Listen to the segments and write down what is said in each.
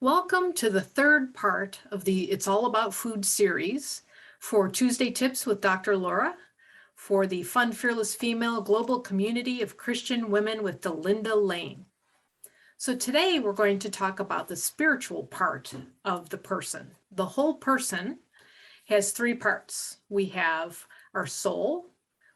Welcome to the third part of the It's All About Food series for Tuesday Tips with Dr. Laura for the Fun, Fearless Female Global Community of Christian Women with Delinda Lane. So today we're going to talk about the spiritual part of the person. The whole person has three parts. We have our soul,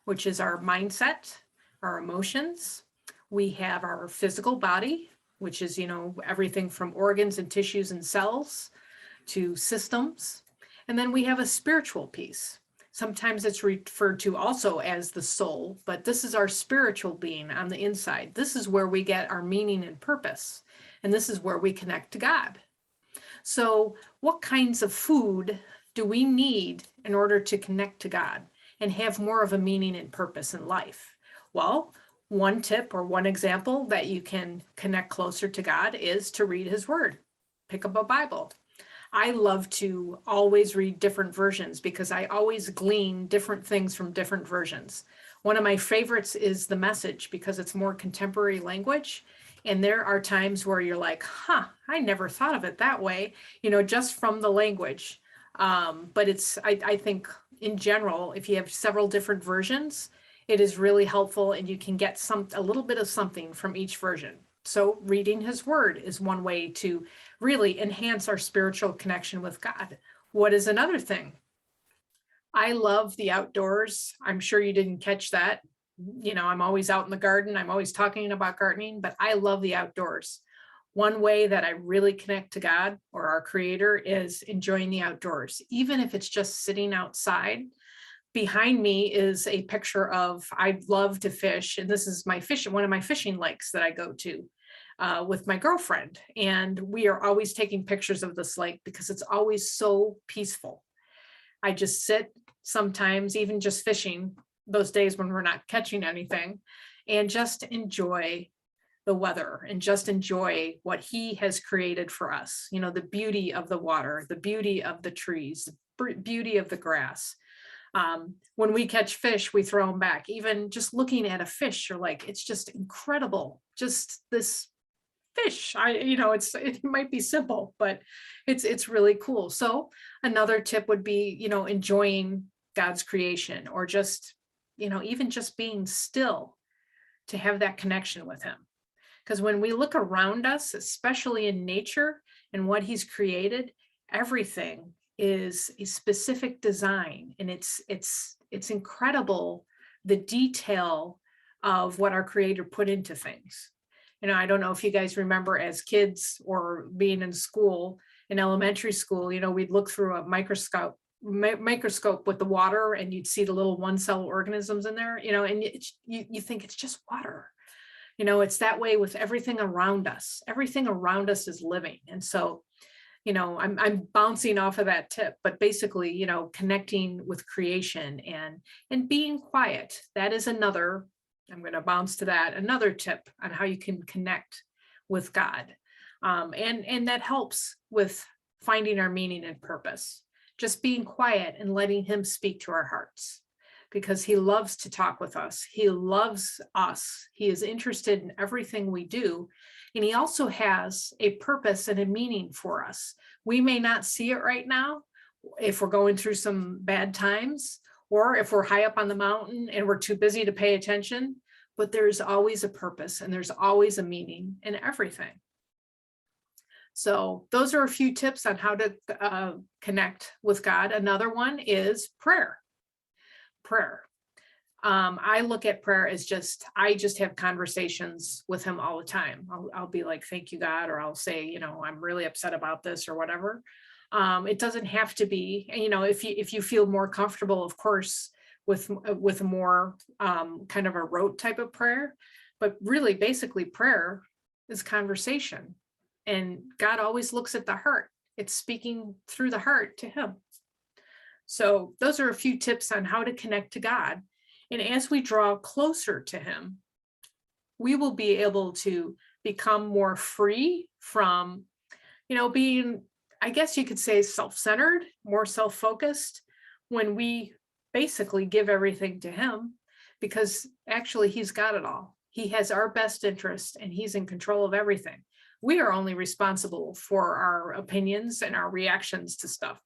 which is our mindset, our emotions. We have our physical body, which is, everything from organs and tissues and cells to systems. And then we have a spiritual piece. Sometimes it's referred to also as the soul, but this is our spiritual being on the inside. This is where we get our meaning and purpose. And this is where we connect to God. So what kinds of food do we need in order to connect to God and have more of a meaning and purpose in life? Well, one tip or one example that you can connect closer to God is to read his word. Pick up a Bible. I love to always read different versions because I always glean different things from different versions. One of my favorites is the Message because it's more contemporary language. And there are times where you're like, I never thought of it that way, just from the language. But I think in general, if you have several different versions, it is really helpful and you can get a little bit of something from each version. So reading his word is one way to really enhance our spiritual connection with God. What is another thing? I love the outdoors. I'm sure you didn't catch that. I'm always out in the garden. I'm always talking about gardening, but I love the outdoors. One way that I really connect to God or our Creator is enjoying the outdoors, even if it's just sitting outside. Behind me is a picture of, I love to fish, and this is one of my fishing lakes that I go to with my girlfriend. And we are always taking pictures of this lake because it's always so peaceful. I just sit sometimes, even just fishing those days when we're not catching anything, and just enjoy the weather and just enjoy what he has created for us. The beauty of the water, the beauty of the trees, the beauty of the grass. When we catch fish, we throw them back. Even just looking at a fish, you're like, it's just incredible. Just this fish. It might be simple, but it's really cool. So another tip would be, enjoying God's creation, or just, even just being still to have that connection with him. Because when we look around us, especially in nature and what he's created, everything is a specific design, and it's incredible the detail of what our Creator put into things. I don't know if you guys remember as kids or being in school, in elementary school, we'd look through a microscope with the water, and you'd see the little one-cell organisms in there, and you think it's just water. It's that way with everything around us. Everything around us is living, and so I'm bouncing off of that tip, but basically, connecting with creation and being quiet. That is another, I'm going to bounce to that, another tip on how you can connect with God. And that helps with finding our meaning and purpose. Just being quiet and letting him speak to our hearts, because he loves to talk with us. He loves us. He is interested in everything we do. And he also has a purpose and a meaning for us. We may not see it right now if we're going through some bad times, or if we're high up on the mountain and we're too busy to pay attention, but there's always a purpose and there's always a meaning in everything. So those are a few tips on how to connect with God. Another one is prayer. I look at prayer as I just have conversations with him all the time. I'll be like, thank you, God, or I'll say, I'm really upset about this or whatever. It doesn't have to be, if you feel more comfortable, of course, with a more kind of a rote type of prayer, but really basically prayer is conversation, and God always looks at the heart. It's speaking through the heart to him. So those are a few tips on how to connect to God. And as we draw closer to him, we will be able to become more free from, being, I guess you could say, self-centered, more self-focused, when we basically give everything to him, because actually he's got it all. He has our best interest and he's in control of everything. We are only responsible for our opinions and our reactions to stuff.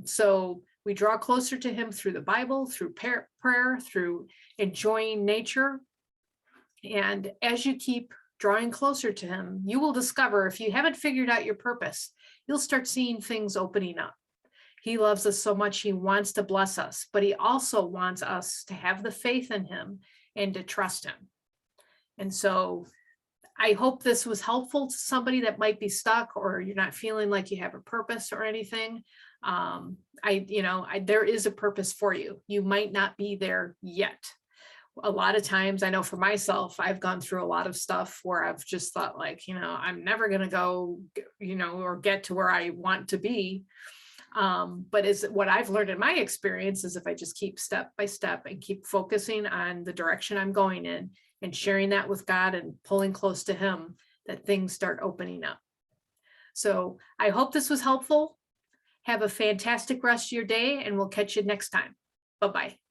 So we draw closer to him through the Bible, through prayer, through enjoying nature. And as you keep drawing closer to him, you will discover, if you haven't figured out your purpose, you'll start seeing things opening up. He loves us so much, he wants to bless us, but he also wants us to have the faith in him and to trust him. And so I hope this was helpful to somebody that might be stuck, or you're not feeling like you have a purpose or anything. There is a purpose for you. You might not be there yet. A lot of times, I know for myself, I've gone through a lot of stuff where I've just thought like, I'm never going to go, or get to where I want to be. But is what I've learned in my experience is if I just keep step by step and keep focusing on the direction I'm going in and sharing that with God and pulling close to him, that things start opening up. So I hope this was helpful. Have a fantastic rest of your day, and we'll catch you next time. Bye-bye.